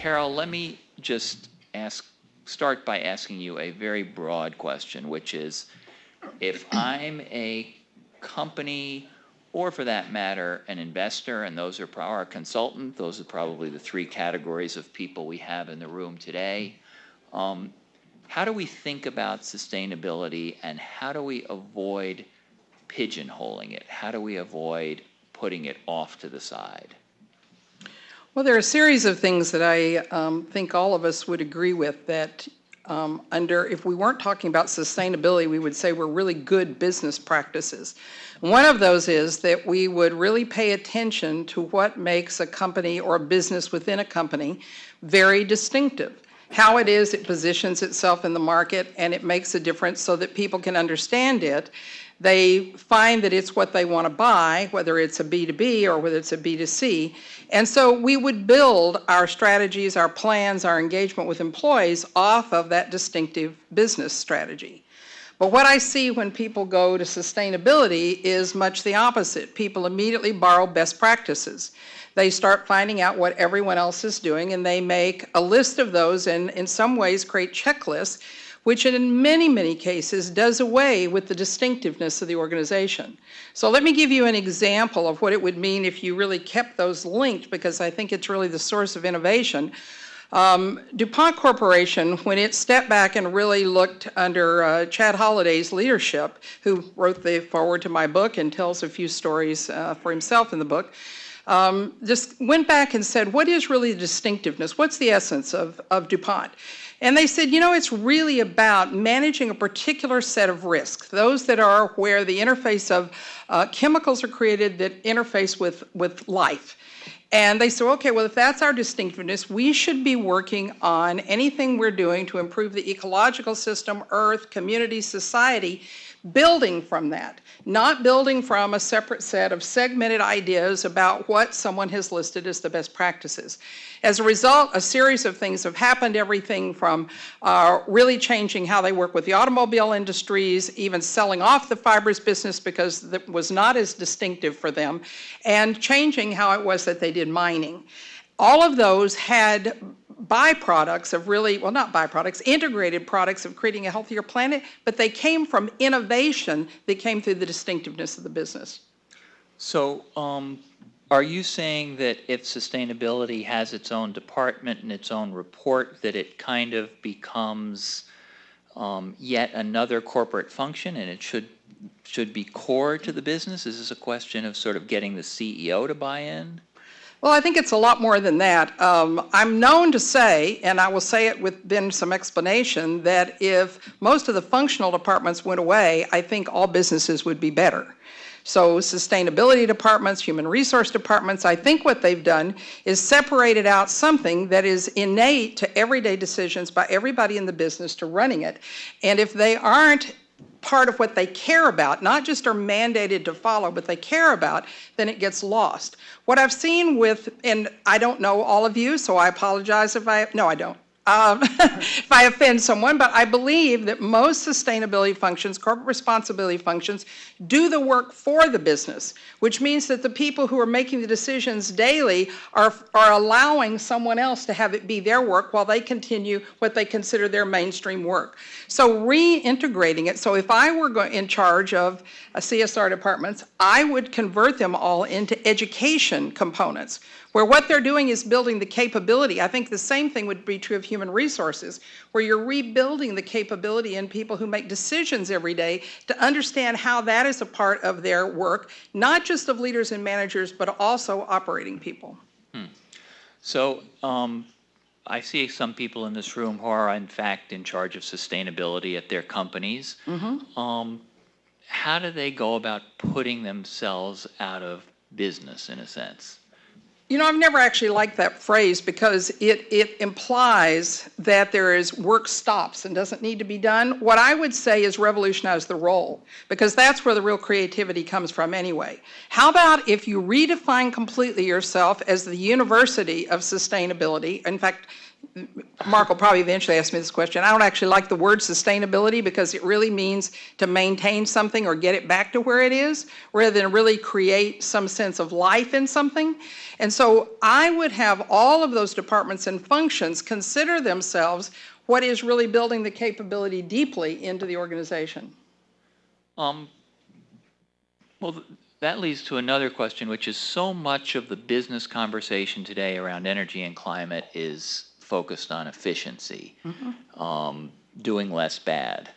Carol, let me just start by asking you a very broad question, which is, if I'm a company, or for that matter, an investor, and those are our consultant, those are probably the three categories of people we have in the room today. How do we think about sustainability, and how do we avoid pigeonholing it? How do we avoid putting it off to the side? Well, there are a series of things that I think all of us would agree with that if we weren't talking about sustainability, we would say we're really good business practices. One of those is that we would really pay attention to what makes a company or a business within a company very distinctive. How it is it positions itself in the market, and it makes a difference so that people can understand it. They find that it's what they want to buy, whether it's a B2B or whether it's a B2C. And so we would build our strategies, our plans, our engagement with employees off of that distinctive business strategy. But what I see when people go to sustainability is much the opposite. People immediately borrow best practices. They start finding out what everyone else is doing, and they make a list of those and in some ways create checklists, which in many, many cases does away with the distinctiveness of the organization. So let me give you an example of what it would mean if you really kept those linked, because I think it's really the source of innovation. DuPont Corporation, when it stepped back and really looked under Chad Holliday's leadership, who wrote the foreword to my book and tells a few stories for himself in the book, just went back and said, what is really the distinctiveness? What's the essence of DuPont? And they said, it's really about managing a particular set of risks, those that are where the interface of chemicals are created that interface with life. And they said, okay, well, if that's our distinctiveness, we should be working on anything we're doing to improve the ecological system, earth, community, society, building from that, not building from a separate set of segmented ideas about what someone has listed as the best practices. As a result, a series of things have happened, everything from really changing how they work with the automobile industries, even selling off the fibers business because it was not as distinctive for them, and changing how it was that they did mining. All of those had byproducts of really, well, not byproducts, integrated products of creating a healthier planet, but they came from innovation that came through the distinctiveness of the business. So are you saying that if sustainability has its own department and its own report, that it kind of becomes yet another corporate function, and it should be core to the business? Is this a question of sort of getting the CEO to buy in? Well, I think it's a lot more than that. I'm known to say, and I will say it with then some explanation, that if most of the functional departments went away, I think all businesses would be better. So sustainability departments, human resource departments, I think what they've done is separated out something that is innate to everyday decisions by everybody in the business to running it. And if they aren't part of what they care about, not just are mandated to follow, but they care about, then it gets lost. What I've seen with, and I don't know all of you, so I apologize if I don't. If I offend someone, but I believe that most sustainability functions, corporate responsibility functions, do the work for the business, which means that the people who are making the decisions daily are allowing someone else to have it be their work while they continue what they consider their mainstream work. So reintegrating it, so if I were in charge of CSR departments, I would convert them all into education components, where what they're doing is building the capability. I think the same thing would be true of human resources, where you're rebuilding the capability in people who make decisions every day to understand how that is a part of their work, not just of leaders and managers, but also operating people. So I see some people in this room who are, in fact, in charge of sustainability at their companies. Mm-hmm. How do they go about putting themselves out of business, in a sense? I've never actually liked that phrase because it implies that there is work stops and doesn't need to be done. What I would say is revolutionize the role, because that's where the real creativity comes from anyway. How about if you redefine completely yourself as the university of sustainability? In fact, Mark will probably eventually ask me this question. I don't actually like the word sustainability because it really means to maintain something or get it back to where it is, rather than really create some sense of life in something. And so so I would have all of those departments and functions consider themselves what is really building the capability deeply into the organization. Well, that leads to another question, which is so much of the business conversation today around energy and climate is focused on efficiency, doing less bad.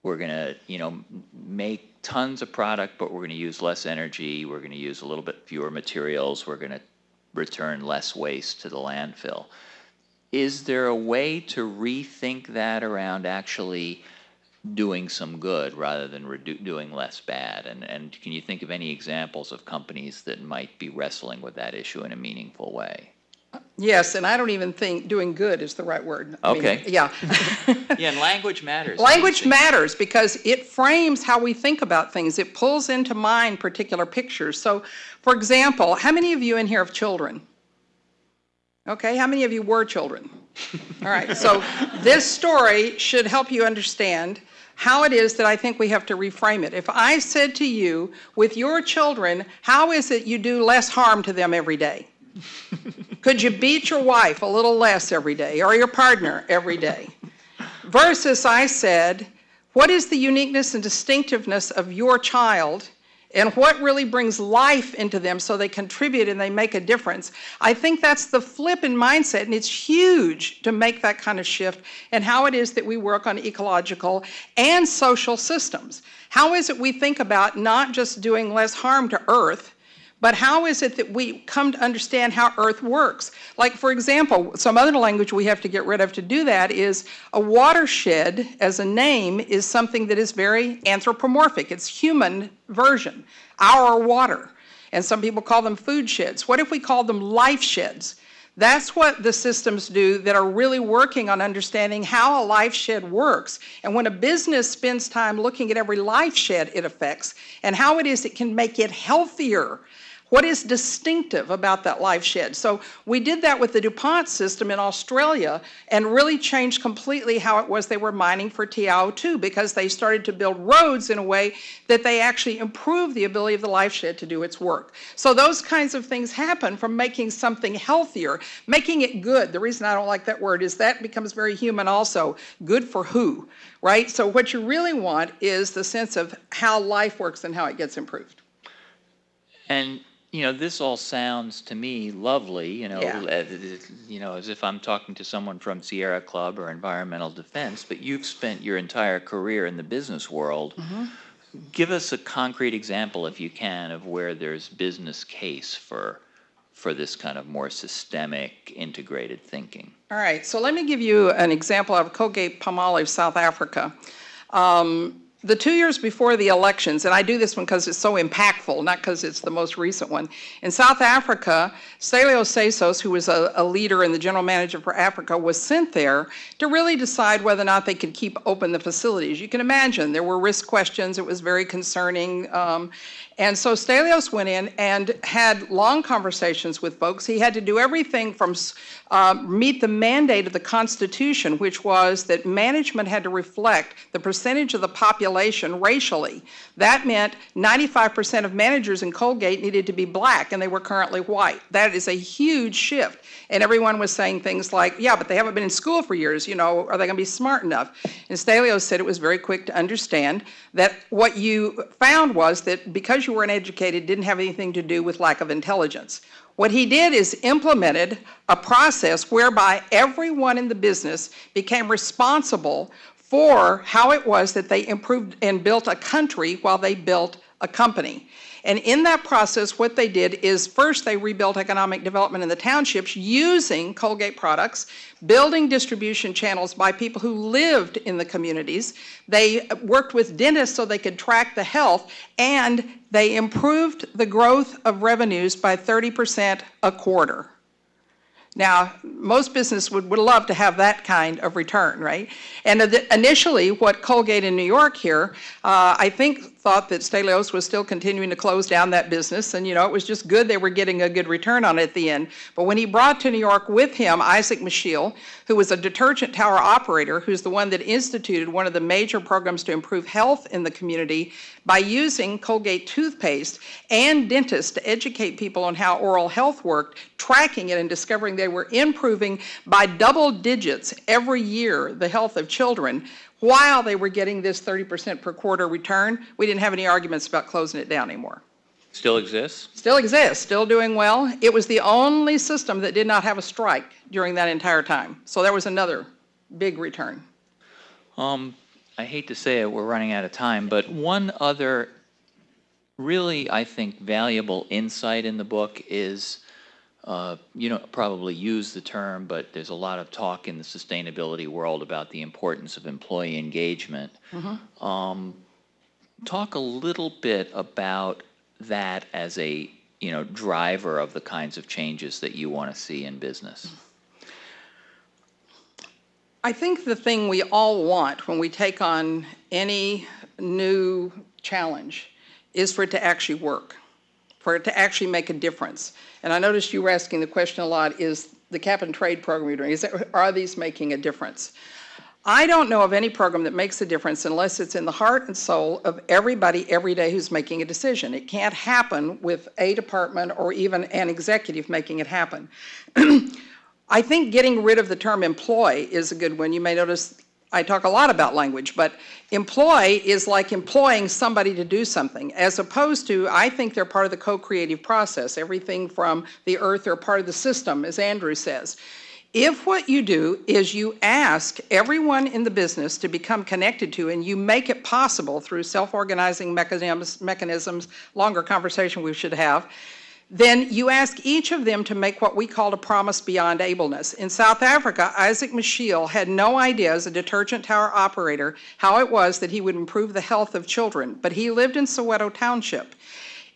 We're going to, make tons of product, but we're going to use less energy. We're going to use a little bit fewer materials. We're going to return less waste to the landfill. Is there a way to rethink that around actually doing some good rather than doing less bad? And can you think of any examples of companies that might be wrestling with that issue in a meaningful way? Yes, and I don't even think doing good is the right word. Okay. Yeah. Yeah, and language matters. Language matters because it frames how we think about things. It pulls into mind particular pictures. So, for example, how many of you in here have children? Okay, how many of you were children? All right, so this story should help you understand how it is that I think we have to reframe it. If I said to you, with your children, how is it you do less harm to them every day? Could you beat your wife a little less every day, or your partner every day? Versus I said, what is the uniqueness and distinctiveness of your child, and what really brings life into them so they contribute and they make a difference? I think that's the flip in mindset, and it's huge to make that kind of shift in how it is that we work on ecological and social systems. How is it we think about not just doing less harm to Earth, but how is it that we come to understand how Earth works? Like, for example, some other language we have to get rid of to do that is a watershed as a name is something that is very anthropomorphic. It's human version, our water. And some people call them food sheds. What if we call them life sheds? That's what the systems do that are really working on understanding how a life shed works. And when a business spends time looking at every life shed it affects and how it is it can make it healthier, what is distinctive about that life shed? So we did that with the DuPont system in Australia and really changed completely how it was they were mining for TiO2 because they started to build roads in a way that they actually improved the ability of the life shed to do its work. So those kinds of things happen from making something healthier, making it good. The reason I don't like that word is that becomes very human also. Good for who, right? So what you really want is the sense of how life works and how it gets improved. And this all sounds to me lovely, as if I'm talking to someone from Sierra Club or Environmental Defense, but you've spent your entire career in the business world. Give us a concrete example, if you can, of where there's business case for this kind of more systemic, integrated thinking. All right, so let me give you an example of Colgate-Palmolive, South Africa. The 2 years before the elections, and I do this one because it's so impactful, not because it's the most recent one. In South Africa, Stelios Sessos, who was a leader and the general manager for Africa, was sent there to really decide whether or not they could keep open the facilities. You can imagine there were risk questions. It was very concerning. And so Stelios went in and had long conversations with folks. He had to do everything from meet the mandate of the Constitution, which was that management had to reflect the percentage of the population racially. That meant 95% of managers in Colgate needed to be black, and they were currently white. That is a huge shift. And everyone was saying things like, yeah, but they haven't been in school for years, are they going to be smart enough? And Stelios said it was very quick to understand that what you found was that because you weren't educated didn't have anything to do with lack of intelligence. What he did is implemented a process whereby everyone in the business became responsible for how it was that they improved and built a country while they built a company. And in that process, what they did is first they rebuilt economic development in the townships using Colgate products, building distribution channels by people who lived in the communities. They worked with dentists so they could track the health, and they improved the growth of revenues by 30% a quarter. Now, most business would love to have that kind of return, right? And initially, what Colgate in New York here, I think thought that Stelios was still continuing to close down that business, and it was just good they were getting a good return on it at the end. But when he brought to New York with him Isaac Michiel, who was a detergent tower operator, who's the one that instituted one of the major programs to improve health in the community by using Colgate toothpaste and dentists to educate people on how oral health worked, tracking it and discovering they were improving by double digits every year the health of children while they were getting this 30% per quarter return. We didn't have any arguments about closing it down anymore. Still exists? Still exists, still doing well. It was the only system that did not have a strike during that entire time. So there was another big return. I hate to say it, we're running out of time, but one other really, I think, valuable insight in the book is, you don't probably use the term, but there's a lot of talk in the sustainability world about the importance of employee engagement. Talk a little bit about that as a driver of the kinds of changes that you want to see in business. I think the thing we all want when we take on any new challenge is for it to actually work, for it to actually make a difference. And I noticed you were asking the question a lot, is the cap and trade program you're doing, are these making a difference? I don't know of any program that makes a difference unless it's in the heart and soul of everybody every day who's making a decision. It can't happen with a department or even an executive making it happen. I think getting rid of the term employ is a good one. You may notice I talk a lot about language, but employ is like employing somebody to do something, as opposed to, I think they're part of the co-creative process. Everything from the earth, they're part of the system, as Andrew says. If what you do is you ask everyone in the business to become connected to, and you make it possible through self-organizing mechanisms, longer conversation we should have, then you ask each of them to make what we call a promise beyond ableness. In South Africa, Isaac Michiel had no idea as a detergent tower operator how it was that he would improve the health of children, but he lived in Soweto Township.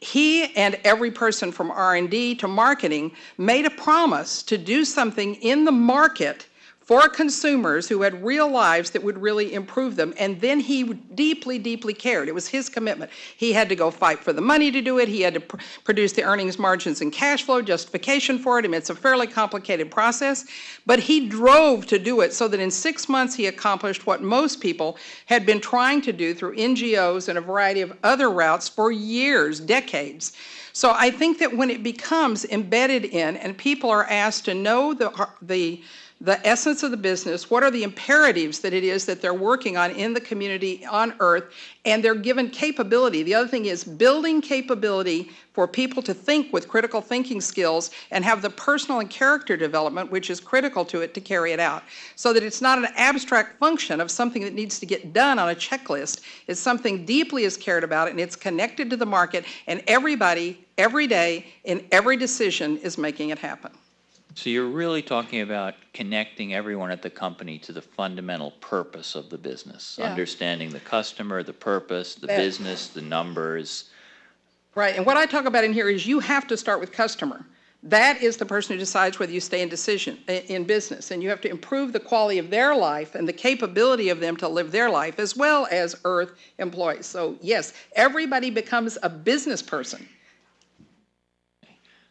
He and every person from R&D to marketing made a promise to do something in the market for consumers who had real lives that would really improve them, and then he deeply, deeply cared. It was his commitment. He had to go fight for the money to do it. He had to produce the earnings margins and cash flow justification for it. I mean, it's a fairly complicated process, but he drove to do it so that in 6 months he accomplished what most people had been trying to do through NGOs and a variety of other routes for years, decades. So I think that when it becomes embedded in, and people are asked to know the essence of the business, what are the imperatives that it is that they're working on in the community on Earth, and they're given capability. The other thing is building capability for people to think with critical thinking skills and have the personal and character development, which is critical to it, to carry it out. So that it's not an abstract function of something that needs to get done on a checklist. It's something deeply is cared about, and it's connected to the market, and everybody, every day, in every decision is making it happen. So you're really talking about connecting everyone at the company to the fundamental purpose of the business, understanding the customer, the purpose, the business, the numbers. Right, and what I talk about in here is you have to start with customer. That is the person who decides whether you stay in business, and you have to improve the quality of their life and the capability of them to live their life, as well as Earth employees. So yes, everybody becomes a business person.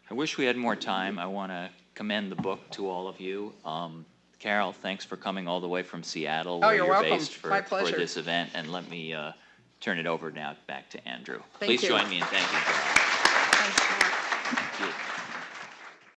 I wish we had more time. I want to commend the book to all of you. Carol, thanks for coming all the way from Seattle, where you're welcome. Based My pleasure. for this event. And let me turn it over now back to Andrew. Thank you. Please join me in thanking Carol. Thanks, Mark.